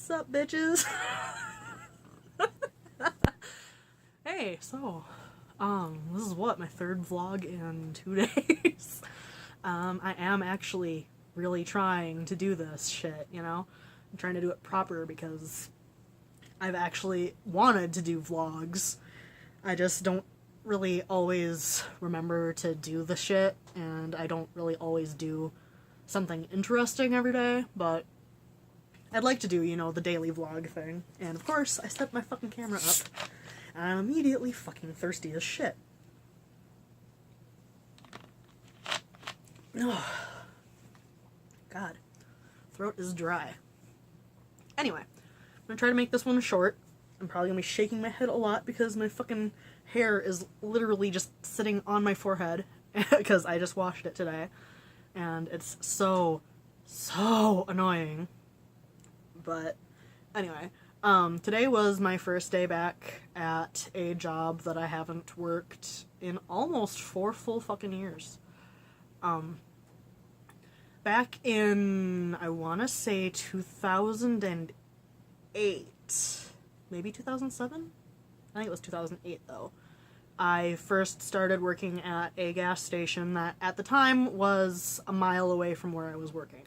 What's up, bitches? Hey, so, this is what, my third vlog in 2 days? I am actually really trying to do this shit, you know? I'm trying to do it proper because I've actually wanted to do vlogs. I just don't really always remember to do the shit, and I don't really always do something interesting every day, but I'd like to do, you know, the daily vlog thing. And of course, I set my fucking camera up, and I'm immediately fucking thirsty as shit. Oh, God. Throat is dry. Anyway, I'm gonna try to make this one short. I'm probably gonna be shaking my head a lot because my fucking hair is literally just sitting on my forehead because I just washed it today. And it's so annoying. But anyway, today was my first day back at a job that I haven't worked in almost 4 full fucking years. Back in, I want to say 2008, maybe 2007? I think it was 2008 though. I first started working at a gas station that at the time was a mile away from where I was working.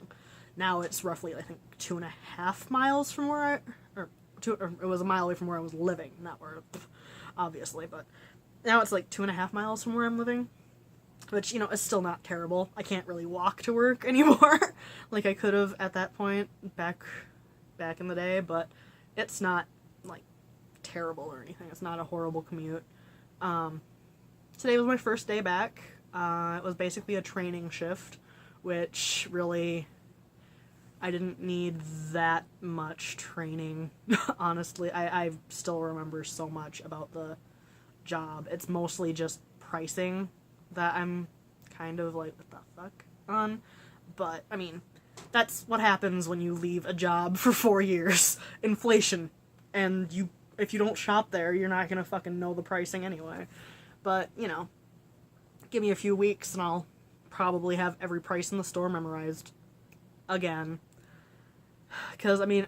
Now it's roughly, I think, 2.5 miles from where or it was a mile away from where I was living, not where, obviously, but now it's like 2.5 miles from where I'm living, which, you know, is still not terrible. I can't really walk to work anymore, like I could have at that point back in the day, but it's not, like, terrible or anything. It's not a horrible commute. Today was my first day back. It was basically a training shift, which really, I didn't need that much training, honestly. I still remember so much about the job. It's mostly just pricing that I'm kind of like, what the fuck on? But, I mean, that's what happens when you leave a job for 4 years. Inflation. And if you don't shop there, you're not gonna fucking know the pricing anyway. But, you know, give me a few weeks and I'll probably have every price in the store memorized again. Because, I mean,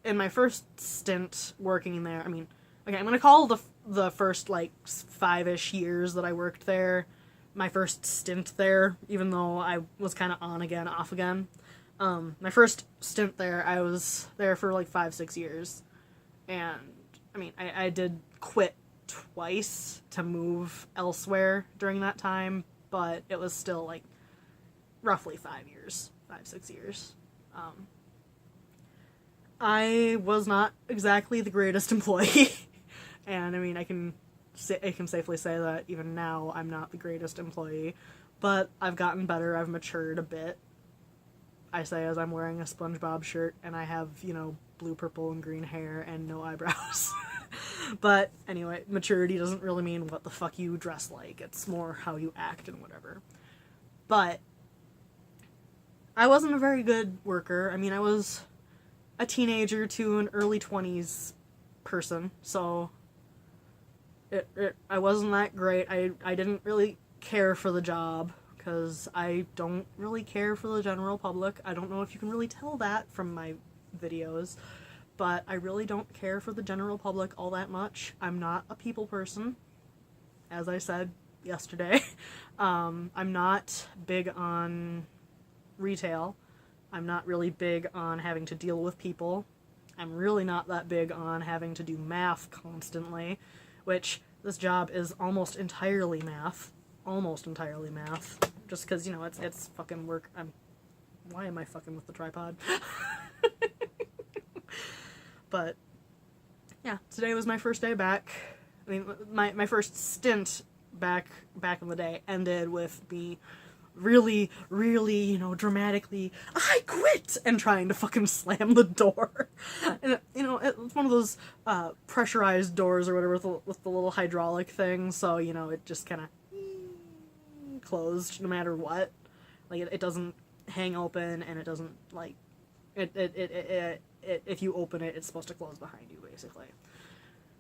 in my first stint working there, I mean, okay, I'm gonna call the first, like, 5-ish years that I worked there my first stint there, even though I was kind of on again, off again. My first stint there, I was there for, like, 5-6 years. And, I mean, I did quit twice to move elsewhere during that time, but it was still, like, roughly 5 years, 5-6 years. I was not exactly the greatest employee, and I mean, I can safely say that even now I'm not the greatest employee, but I've gotten better, I've matured a bit. I say as I'm wearing a SpongeBob shirt, and I have, you know, blue, purple, and green hair, and no eyebrows. But, anyway, maturity doesn't really mean what the fuck you dress like, it's more how you act and whatever. But I wasn't a very good worker. I mean, I was a teenager to an early 20s person, so I wasn't that great. I didn't really care for the job, because I don't really care for the general public. I don't know if you can really tell that from my videos, but I really don't care for the general public all that much. I'm not a people person, as I said yesterday. I'm not big on retail. I'm not really big on having to deal with people. I'm really not that big on having to do math constantly, which this job is almost entirely math. Almost entirely math. Just because, you know, it's fucking work. Why am I fucking with the tripod? But, yeah, today was my first day back. I mean, my first stint back in the day ended with me really, you know, dramatically, I quit! And trying to fucking slam the door. And, you know, it's one of those pressurized doors or whatever with the little hydraulic thing, so, you know, it just kind of closed no matter what. Like, it doesn't hang open, and it doesn't, like, if you open it, it's supposed to close behind you, basically.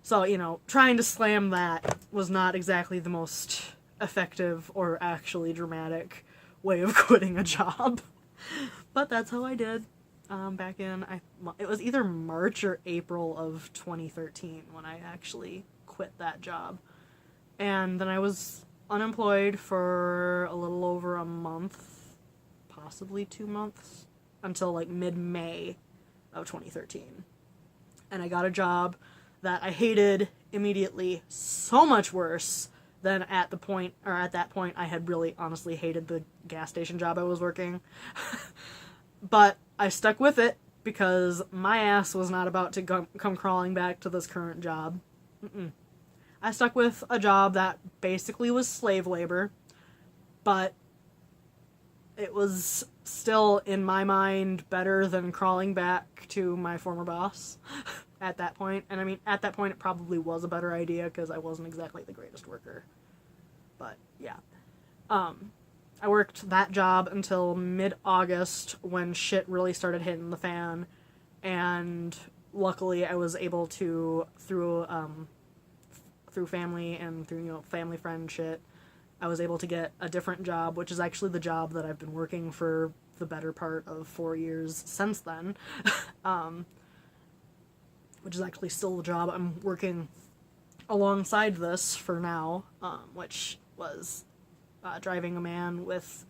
So, you know, trying to slam that was not exactly the most effective or actually dramatic way of quitting a job. But that's how I did. back in, it was either March or April of 2013 when I actually quit that job. And then I was unemployed for a little over a month, possibly 2 months, until like mid-May of 2013. And I got a job that I hated immediately, so much worse than at that point I had really honestly hated the gas station job I was working. But I stuck with it because my ass was not about to come crawling back to this current job. I stuck with a job that basically was slave labor, but it was still, in my mind, better than crawling back to my former boss at that point. And I mean, at that point, it probably was a better idea because I wasn't exactly the greatest worker. But, yeah. I worked that job until mid-August when shit really started hitting the fan. And luckily, I was able to, through family and through, family friend shit, I was able to get a different job, which is actually the job that I've been working for the better part of 4 years since then. Which is actually still the job I'm working alongside this for now, which was driving a man with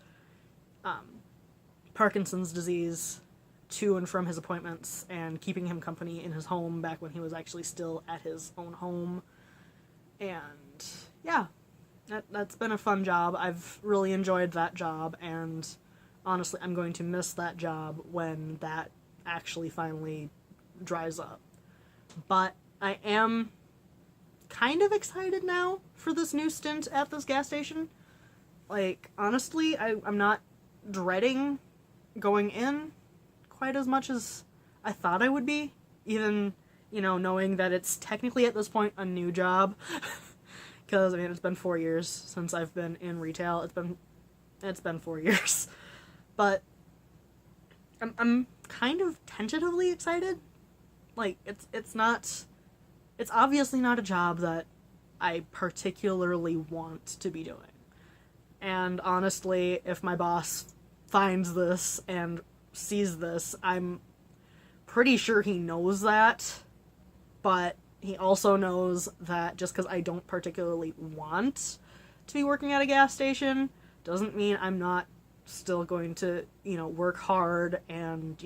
Parkinson's disease to and from his appointments and keeping him company in his home back when he was actually still at his own home. And yeah, that's been a fun job. I've really enjoyed that job, and honestly, I'm going to miss that job when that actually finally dries up. But I am kind of excited now for this new stint at this gas station. Like, honestly, I'm not dreading going in quite as much as I thought I would be, even, knowing that it's technically at this point a new job. Because, I mean, it's been 4 years since I've been in retail. It's been 4 years. But I'm kind of tentatively excited. Like, it's obviously not a job that I particularly want to be doing. And honestly, if my boss finds this and sees this, I'm pretty sure he knows that. But he also knows that just because I don't particularly want to be working at a gas station doesn't mean I'm not still going to, work hard and,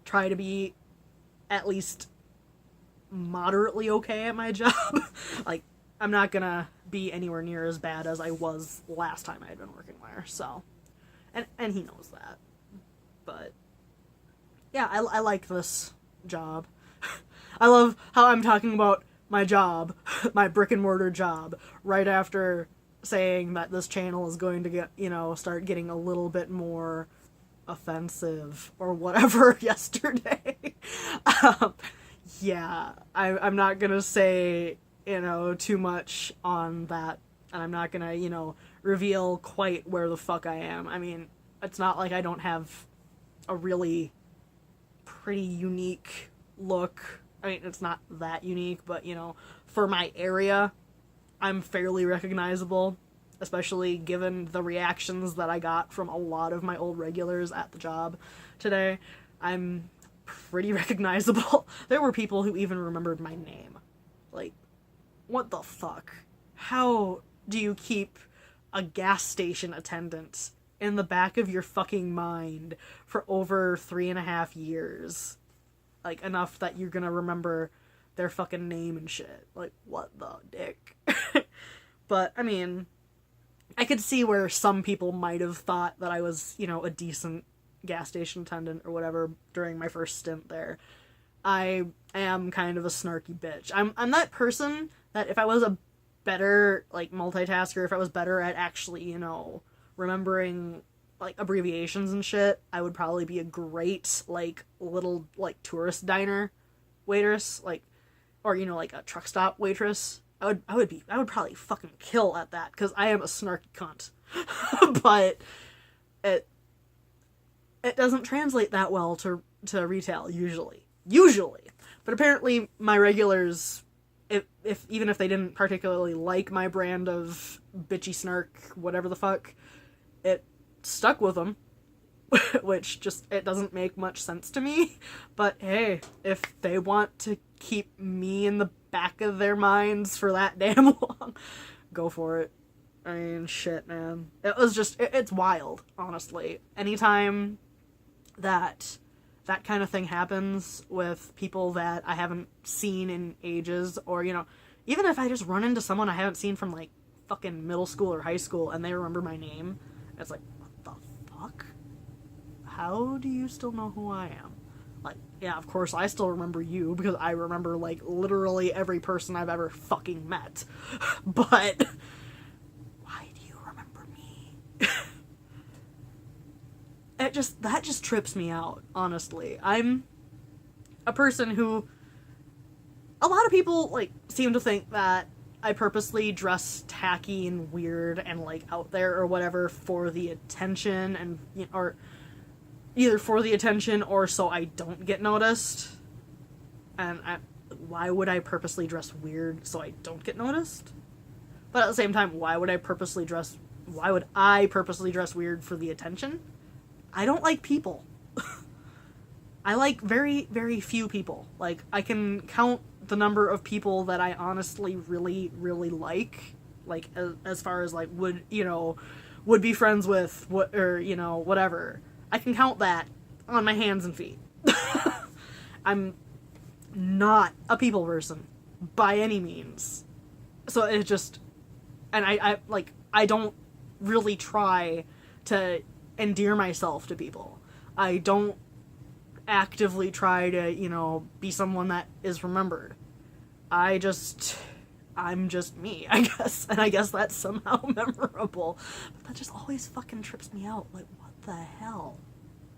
try to be at least moderately okay at my job. Like, I'm not gonna be anywhere near as bad as I was last time I had been working there, so. And he knows that. But, yeah, I like this job. I love how I'm talking about my job, my brick and mortar job, right after saying that this channel is going to get, start getting a little bit more offensive or whatever yesterday. Yeah, I'm not gonna say, too much on that, and I'm not gonna, reveal quite where the fuck I am. I mean, it's not like I don't have a really pretty unique look. I mean, it's not that unique, but, for my area, I'm fairly recognizable, especially given the reactions that I got from a lot of my old regulars at the job today. I'm pretty recognizable. There were people who even remembered my name. Like, what the fuck? How do you keep a gas station attendant in the back of your fucking mind for over 3.5 years? Like, enough that you're gonna remember their fucking name and shit. Like, what the dick? But, I mean, I could see where some people might have thought that I was, a decent gas station attendant or whatever during my first stint there. I am kind of a snarky bitch. I'm that person that if I was a better, multitasker, if I was better at actually, remembering, abbreviations and shit, I would probably be a great, little, tourist diner waitress, or, a truck stop waitress. I would probably fucking kill at that, because I am a snarky cunt. But it doesn't translate that well to retail, usually. But apparently my regulars, even if they didn't particularly like my brand of bitchy snark, whatever the fuck, it stuck with them. which just, it doesn't make much sense to me. But hey, if they want to keep me in the back of their minds for that damn long, go for it. I mean, shit, man. It was just, it's wild, honestly. Anytime that kind of thing happens with people that I haven't seen in ages, or, you know, even if I just run into someone I haven't seen from, like, fucking middle school or high school, and they remember my name, it's like, what the fuck? How do you still know who I am? Like, yeah, of course I still remember you, because I remember, like, literally every person I've ever fucking met. But why do you remember me? That just trips me out, honestly. I'm a person who, a lot of people, like, seem to think that I purposely dress tacky and weird and, like, out there or whatever for the attention, and, you know, or either for the attention or so I don't get noticed. And why would I purposely dress weird so I don't get noticed? But at the same time, why would I purposely dress weird for the attention? I don't like people. I like very, very few people. Like, I can count the number of people that I honestly really, really like as far as, like, would be friends with, or, you know, whatever. I can count that on my hands and feet. I'm not a people person by any means. So it just, and I don't really try to endear myself to people. I don't actively try to, you know, be someone that is remembered. I'm just me, I guess, and I guess that's somehow memorable. But that just always fucking trips me out. Like, what the hell?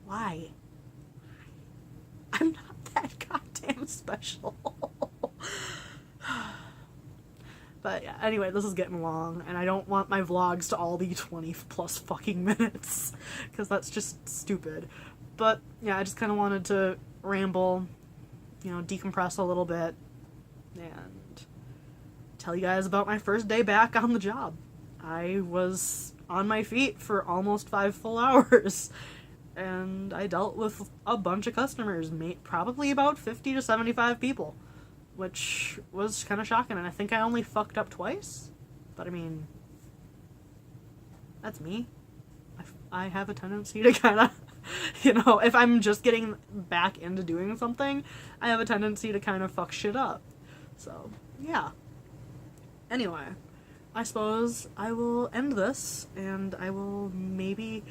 Why? I'm not that goddamn special. But yeah, anyway, this is getting long, and I don't want my vlogs to all be 20 plus fucking minutes, because that's just stupid. But yeah, I just kind of wanted to ramble, you know, decompress a little bit, and tell you guys about my first day back on the job. I was on my feet for almost 5 full hours, and I dealt with a bunch of customers, probably about 50 to 75 people. Which was kind of shocking, and I think I only fucked up twice. But I mean, that's me. I have a tendency to kind of, you know, if I'm just getting back into doing something, I have a tendency to kind of fuck shit up. So, yeah. Anyway, I suppose I will end this, and I will maybe...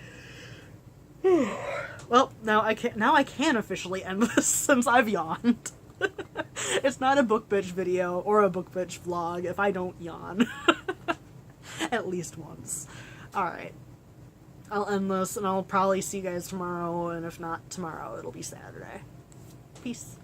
Well, now I can officially end this since I've yawned. It's not a book bitch video or a book bitch vlog if I don't yawn. At least once. Alright. I'll end this, and I'll probably see you guys tomorrow, and if not tomorrow, it'll be Saturday. Peace.